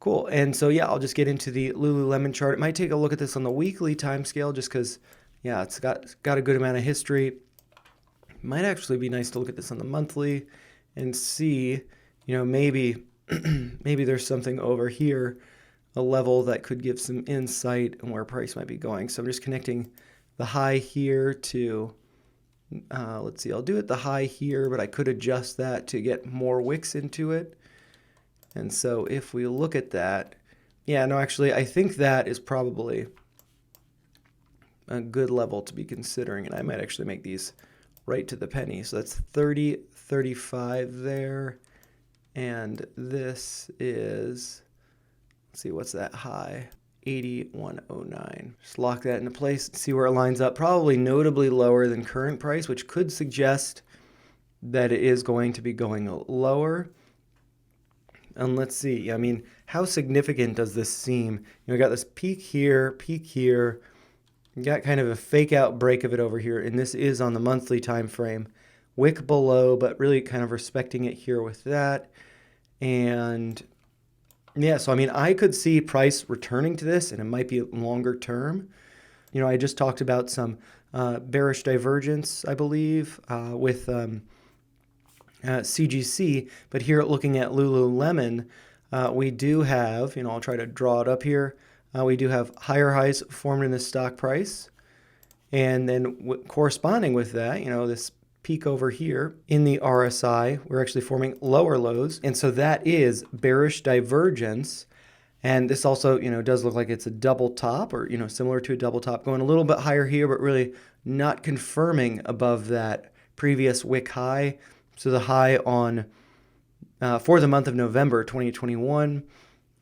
Cool. And so, yeah, I'll just get into the Lululemon chart. It might take a look at this on the weekly time scale just because, yeah, it's got a good amount of history. Might actually be nice to look at this on the monthly and see, maybe maybe there's something over here, a level that could give some insight on where price might be going. So I'm just connecting the high here to, let's see, I'll do it the high here, but I could adjust that to get more wicks into it. And so if we look at that, yeah, no, actually, I think that is probably a good level to be considering. And I might actually make these right to the penny. So that's 30, 35 there. And this is, let's see, what's that high? 8109. Just lock that into place and see where it lines up. Probably notably lower than current price, which could suggest that it is going to be going lower. And let's see, I mean, how significant does this seem? We got this peak here, you got kind of a fake out break of it over here, and this is on the monthly time frame. Wick below, but really kind of respecting it here with that. And yeah, so I mean, I could see price returning to this, and it might be longer term. I just talked about some bearish divergence, I believe, with CGC, but here looking at Lululemon, we do have, I'll try to draw it up here. We do have higher highs formed in the stock price. And then corresponding with that, this peak over here in the RSI, we're actually forming lower lows. And so that is bearish divergence. And this also, does look like it's a double top or, similar to a double top, going a little bit higher here, but really not confirming above that previous wick high. So the high on for the month of November 2021,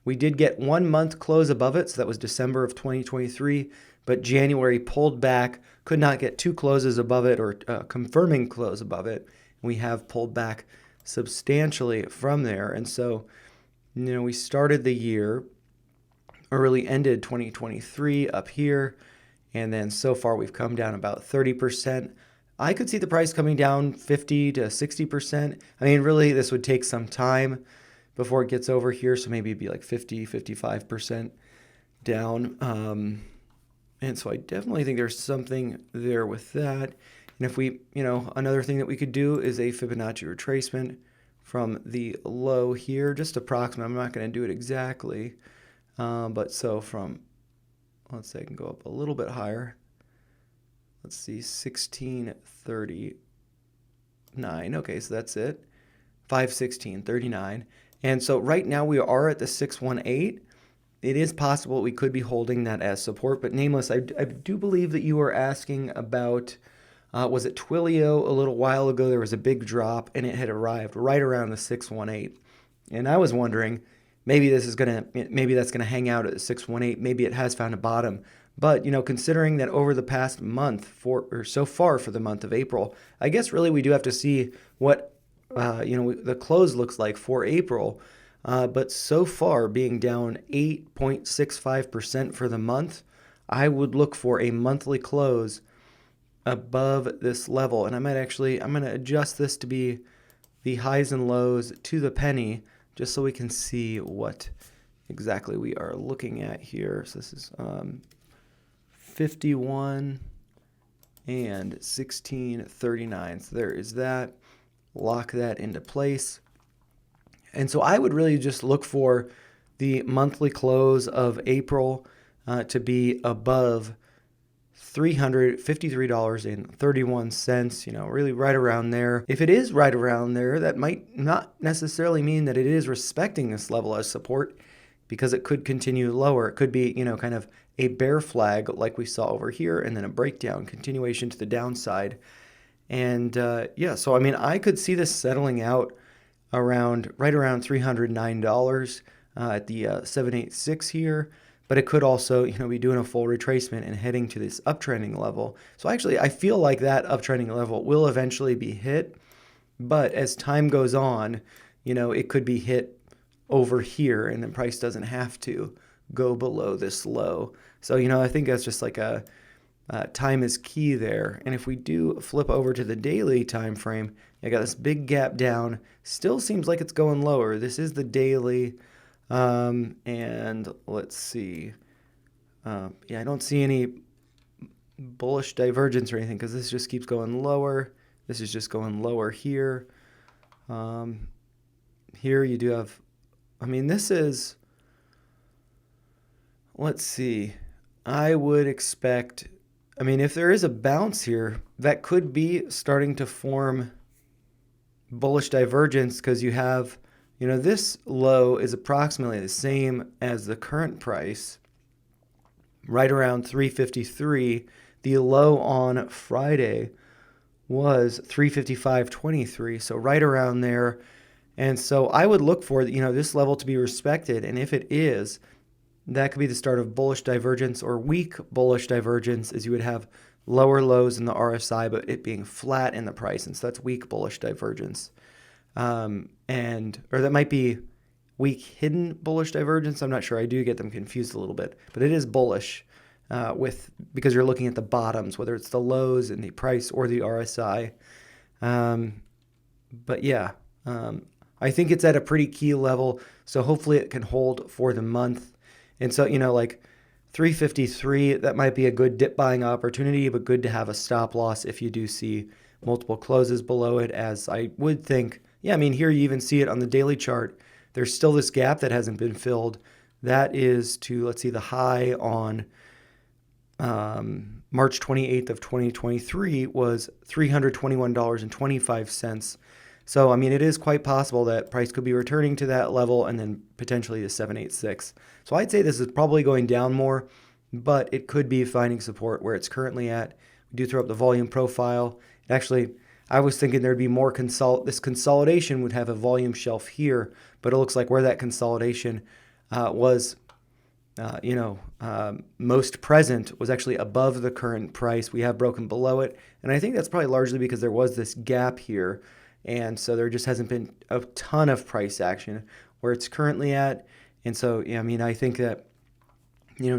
we did get 1 month close above it. So that was December of 2023, but January pulled back, could not get two closes above it or confirming close above it. We have pulled back substantially from there. And so, we started the year, early ended 2023 up here. And then so far we've come down about 30%. I could see the price coming down 50 to 60%. I mean, really, this would take some time before it gets over here. So maybe it'd be like 50, 55% down. And so I definitely think there's something there with that. And if we, another thing that we could do is a Fibonacci retracement from the low here, just approximate. I'm not going to do it exactly. But so from, let's say I can go up a little bit higher. Let's see, 1639. Okay, so that's it. 516.39. And so right now we are at the 618. It is possible we could be holding that as support, but nameless, I do believe that you were asking about, was it Twilio a little while ago? There was a big drop and it had arrived right around the 618. And I was wondering, maybe that's going to hang out at the 618. Maybe it has found a bottom. But, considering that over the past month or so far for the month of April, I guess really we do have to see what, the close looks like for April. But so far being down 8.65% for the month, I would look for a monthly close above this level. And I'm going to adjust this to be the highs and lows to the penny, just so we can see what exactly we are looking at here. So this is 51 and 1639. So there is that. Lock that into place. And so I would really just look for the monthly close of April to be above $353.31, really right around there. If it is right around there, that might not necessarily mean that it is respecting this level as support, because it could continue lower. It could be, kind of a bear flag like we saw over here, and then a breakdown, continuation to the downside. And so I mean, I could see this settling out right around $309 at the 786 here. But it could also, be doing a full retracement and heading to this uptrending level. So actually, I feel like that uptrending level will eventually be hit. But as time goes on, it could be hit over here, and then price doesn't have to go below this low. So, I think that's just like time is key there. And if we do flip over to the daily time frame, I got this big gap down. Still seems like it's going lower. This is the daily. And let's see. Yeah, I don't see any bullish divergence or anything because this just keeps going lower. This is just going lower here. Um, Here you do have, I mean, this is, let's see. I would expect, I mean, if there is a bounce here, that could be starting to form bullish divergence because you have, this low is approximately the same as the current price, right around 353. The low on Friday was 355.23, so right around there. And so I would look for, this level to be respected, and if it is, that could be the start of bullish divergence or weak bullish divergence, as you would have lower lows in the RSI, but it being flat in the price, and so that's weak bullish divergence. Or that might be weak hidden bullish divergence. I'm not sure. I do get them confused a little bit, but it is bullish because you're looking at the bottoms, whether it's the lows in the price or the RSI. But yeah, I think it's at a pretty key level, so hopefully it can hold for the month. And so, like 353, that might be a good dip buying opportunity, but good to have a stop loss if you do see multiple closes below it, as I would think. Yeah, I mean, here you even see it on the daily chart. There's still this gap that hasn't been filled. That is to, let's see, the high on March 28th of 2023 was $321.25. So, I mean, it is quite possible that price could be returning to that level and then potentially to 786. So I'd say this is probably going down more, but it could be finding support where it's currently at. We do throw up the volume profile. Actually, I was thinking there'd be more this consolidation would have a volume shelf here, but it looks like where that consolidation was most present was actually above the current price. We have broken below it, and I think that's probably largely because there was this gap here, and so there just hasn't been a ton of price action where it's currently at. And so, yeah, I mean, I think that,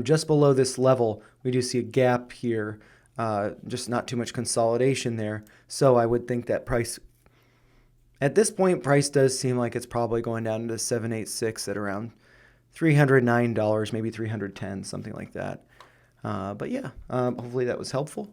just below this level, we do see a gap here, just not too much consolidation there. So I would think that price, at this point, price does seem like it's probably going down to 786 at around $309, maybe $310, something like that. But yeah, hopefully that was helpful.